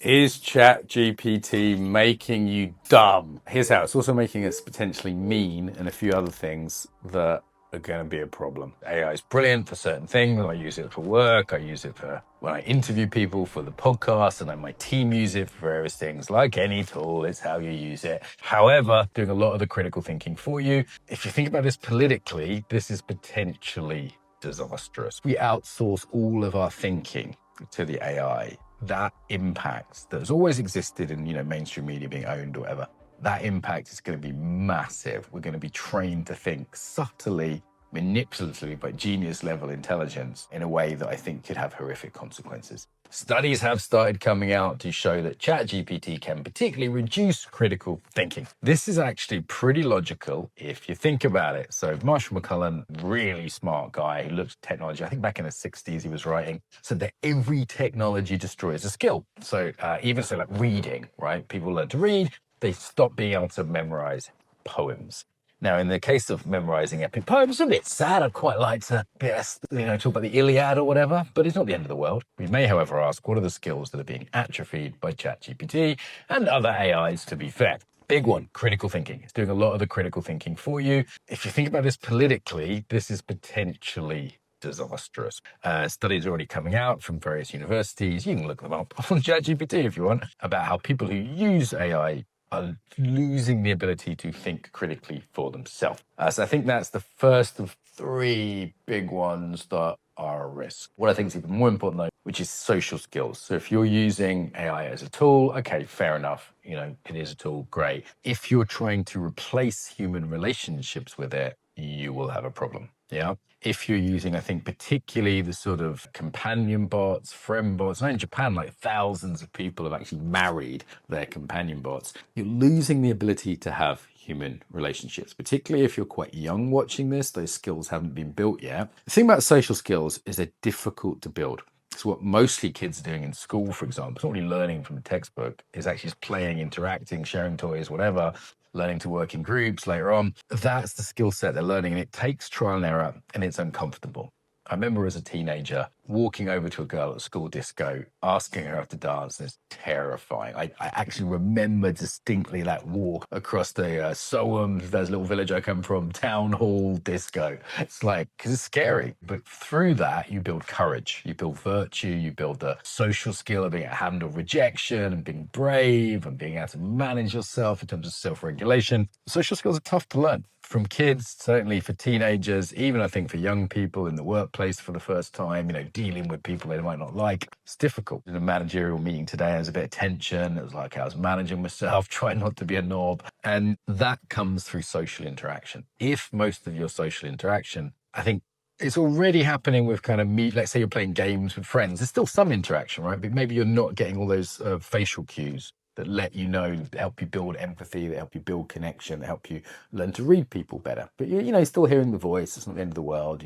Is ChatGPT making you dumb? Here's how. It's also making us potentially mean and a few other things that are going to be a problem. AI is brilliant for certain things. I use it for work. I use it for when I interview people for the podcast, and then my team use it for various things. Like any tool, it's how you use it. However, doing a lot of the critical thinking for you. If you think about this politically, this is potentially disastrous. We outsource all of our thinking to the AI. That impact that has always existed in, mainstream media being owned or whatever, that impact is going to be massive. We're going to be trained to think subtly, manipulatively, but genius level intelligence in a way that I think could have horrific consequences. Studies have started coming out to show that ChatGPT can particularly reduce critical thinking. This is actually pretty logical if you think about it. So Marshall McLuhan, really smart guy who looked at technology, I think back in the 60s he was writing, said that every technology destroys a skill. So even so like reading, right? People learn to read, they stop being able to memorize poems. Now, in the case of memorizing epic poems, it's a bit sad. I'd quite like to, talk about the Iliad or whatever, but it's not the end of the world. We may, however, ask, what are the skills that are being atrophied by ChatGPT and other AIs, to be fair? Big one, critical thinking. It's doing a lot of the critical thinking for you. If you think about this politically, this is potentially disastrous. Studies are already coming out from various universities. You can look them up on ChatGPT if you want, about how people who use AI are losing the ability to think critically for themselves. So I think that's the first of three big ones that are a risk. What I think is even more important though, which is social skills. So if you're using AI as a tool, okay, fair enough. It is a tool, great. If you're trying to replace human relationships with it, you will have a problem. Yeah. If you're using, I think, particularly the sort of companion bots, friend bots, in Japan, like thousands of people have actually married their companion bots. You're losing the ability to have human relationships, particularly if you're quite young watching this. Those skills haven't been built yet. The thing about social skills is they're difficult to build. It's what mostly kids are doing in school, for example. It's not really learning from a textbook. It's actually just playing, interacting, sharing toys, whatever, learning to work in groups later on. That's the skill set they're learning, and it takes trial and error, and it's uncomfortable. I remember as a teenager walking over to a girl at a school disco, asking her to dance, and it's terrifying. I actually remember distinctly that walk across the Soham, there's a little village I come from, town hall disco. It's like, because it's scary. But through that, you build courage, you build virtue, you build the social skill of being able to handle rejection and being brave and being able to manage yourself in terms of self-regulation. Social skills are tough to learn. From kids, certainly for teenagers, even I think for young people in the workplace for the first time, dealing with people they might not like. It's difficult. In a managerial meeting today, there was a bit of tension. It was like I was managing myself, trying not to be a knob. And that comes through social interaction. If most of your social interaction, I think it's already happening with kind of let's say you're playing games with friends. There's still some interaction, right? But maybe you're not getting all those facial cues that let you know, that help you build empathy, that help you build connection, that help you learn to read people better. But you're still hearing the voice. It's not the end of the world,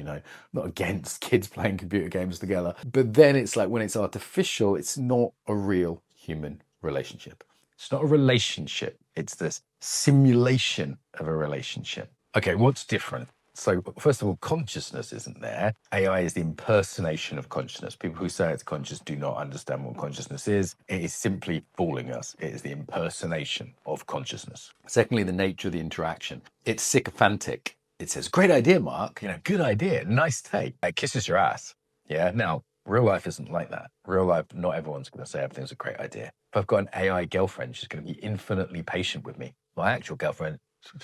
not against kids playing computer games together. But then it's like when it's artificial, it's not a real human relationship. It's not a relationship. It's this simulation of a relationship. Okay, what's different? So first of all, consciousness isn't there. AI is the impersonation of consciousness. People who say it's conscious do not understand what consciousness is. It is simply fooling us. It is the impersonation of consciousness. Secondly, the nature of the interaction. It's sycophantic. It says, great idea, Mark. Good idea. Nice take. It kisses your ass. Yeah. Now, real life isn't like that. Real life, not everyone's going to say everything's a great idea. If I've got an AI girlfriend, she's going to be infinitely patient with me. My actual girlfriend,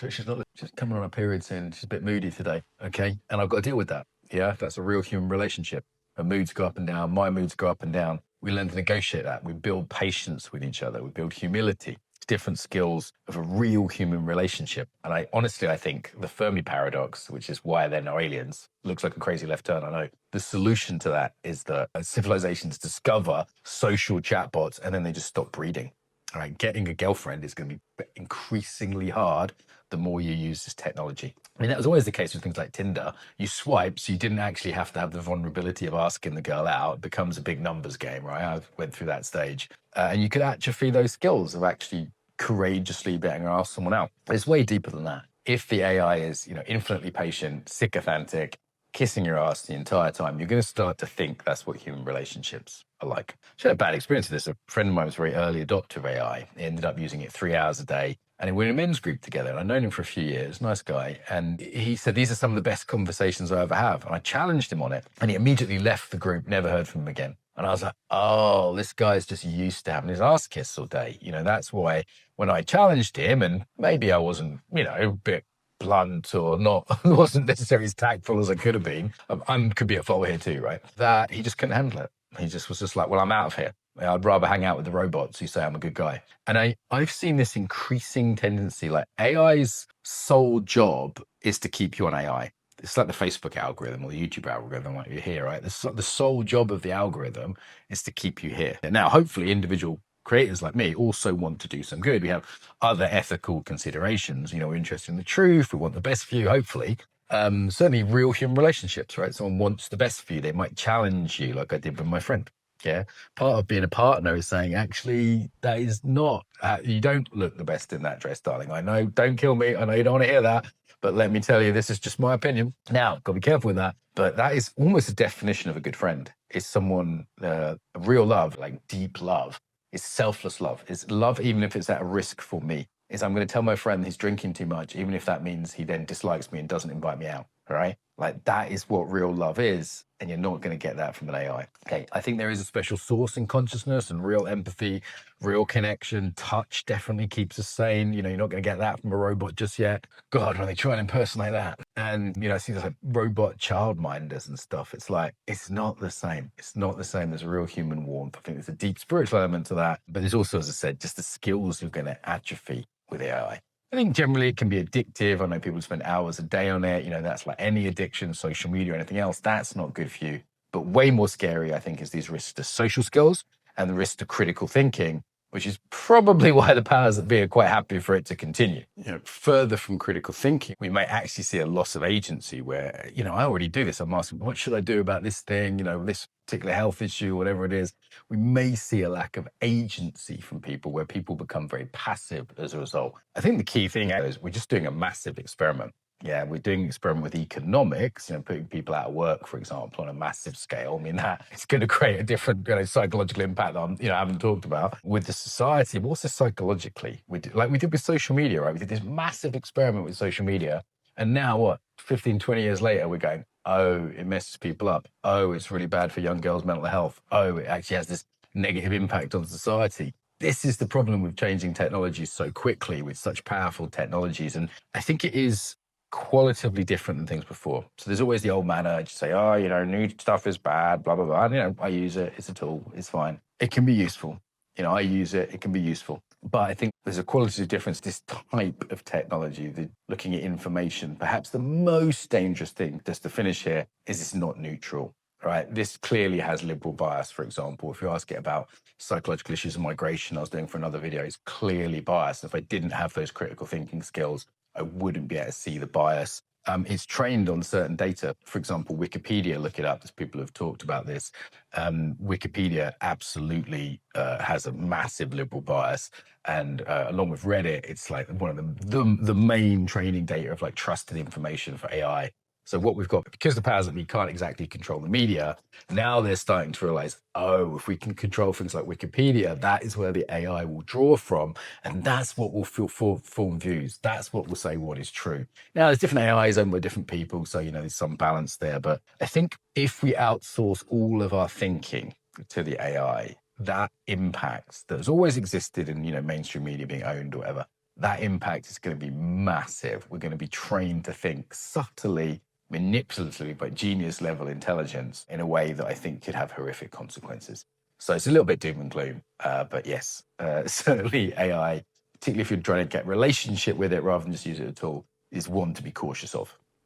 she's not just coming on a period saying she's a bit moody today, okay? And I've got to deal with that. Yeah, that's a real human relationship. Her moods go up and down, my moods go up and down. We learn to negotiate that. We build patience with each other. We build humility, different skills of a real human relationship. And I think the Fermi paradox, which is why they're no aliens, looks like a crazy left turn, I know. The solution to that is that civilizations discover social chatbots and then they just stop breeding. All right, getting a girlfriend is going to be increasingly hard the more you use this technology. I mean, that was always the case with things like Tinder. You swipe, so you didn't actually have to have the vulnerability of asking the girl out. It becomes a big numbers game, right? I went through that stage. And you could atrophy those skills of actually courageously betting or ask someone out. It's way deeper than that. If the AI is, infinitely patient, sycophantic, kissing your ass the entire time, you're going to start to think that's what human relationships are like. I had a bad experience with this. A friend of mine was a very early adopter of AI. He ended up using it 3 hours a day. And we're in a men's group together. And I've known him for a few years, nice guy. And he said, these are some of the best conversations I ever have. And I challenged him on it. And he immediately left the group, never heard from him again. And I was like, oh, this guy's just used to having his ass kissed all day. That's why when I challenged him, and maybe I wasn't, a bit blunt or not, wasn't necessarily as tactful as I could have been. I could be at fault here too, right? That he just couldn't handle it. He just was just like, well, I'm out of here. I'd rather hang out with the robots who say I'm a good guy. And I've seen this increasing tendency, like AI's sole job is to keep you on AI. It's like the Facebook algorithm or the YouTube algorithm, like you're here, right? The sole job of the algorithm is to keep you here. Now, hopefully individual creators like me also want to do some good. We have other ethical considerations. We're interested in the truth. We want the best for you, hopefully. Certainly real human relationships, right? Someone wants the best for you. They might challenge you like I did with my friend. Yeah. Part of being a partner is saying, actually, that is not, you don't look the best in that dress, darling. I know, don't kill me. I know you don't want to hear that, but let me tell you, this is just my opinion. Now, got to be careful with that. But that is almost a definition of a good friend. Is someone, real love, like deep love, is selfless love. Is love, even if it's at a risk for me. Is I'm going to tell my friend he's drinking too much, even if that means he then dislikes me and doesn't invite me out. All right. Like that is what real love is. And you're not going to get that from an AI. Okay. I think there is a special source in consciousness and real empathy, real connection. Touch definitely keeps us sane. You're not going to get that from a robot just yet. God, when they try and impersonate that. And, I see those like robot childminders and stuff. It's like, it's not the same. It's not the same as real human warmth. I think there's a deep spiritual element to that. But there's also, as I said, just the skills you're going to atrophy with AI. I think generally it can be addictive. I know people spend hours a day on it. That's like any addiction, social media, or anything else. That's not good for you. But way more scary, I think, is these risks to social skills and the risk to critical thinking, which is probably why the powers that be are quite happy for it to continue. Further from critical thinking, we may actually see a loss of agency where, I already do this. I'm asking, what should I do about this thing? This particular health issue, whatever it is. We may see a lack of agency from people where people become very passive as a result. I think the key thing is we're just doing a massive experiment. Yeah, we're doing an experiment with economics, putting people out of work, for example, on a massive scale. I mean, that it's going to create a different psychological impact that I haven't talked about with the society, but also psychologically. We did with social media, right? We did this massive experiment with social media. And now what, 15, 20 years later, we're going, oh, it messes people up. Oh, it's really bad for young girls' mental health. Oh, it actually has this negative impact on society. This is the problem with changing technologies so quickly with such powerful technologies. And I think it is qualitatively different than things before. So there's always the old man urge to say, oh, new stuff is bad, blah, blah, blah. And, I use it. It's a tool. It's fine. It can be useful. I use it. It can be useful. But I think there's a qualitative difference. This type of technology, looking at information, perhaps the most dangerous thing, just to finish here, is it's not neutral. Right. This clearly has liberal bias, for example. If you ask it about psychological issues and migration, I was doing for another video, it's clearly biased. If I didn't have those critical thinking skills, I wouldn't be able to see the bias. It's trained on certain data. For example, Wikipedia, look it up, as people have talked about this. Wikipedia absolutely has a massive liberal bias. And along with Reddit, it's like one of the main training data of like trusted information for AI. So what we've got, because the powers that be can't exactly control the media, now they're starting to realize, oh, if we can control things like Wikipedia, that is where the AI will draw from. And that's what will form views. That's what will say what is true. Now, there's different AIs owned by different people. So, there's some balance there. But I think if we outsource all of our thinking to the AI, that impact that has always existed in, mainstream media being owned or whatever, that impact is going to be massive. We're going to be trained to think subtly, manipulatively, but genius level intelligence in a way that I think could have horrific consequences. So it's a little bit doom and gloom, but yes, certainly AI, particularly if you're trying to get relationship with it rather than just use it at all, is one to be cautious of.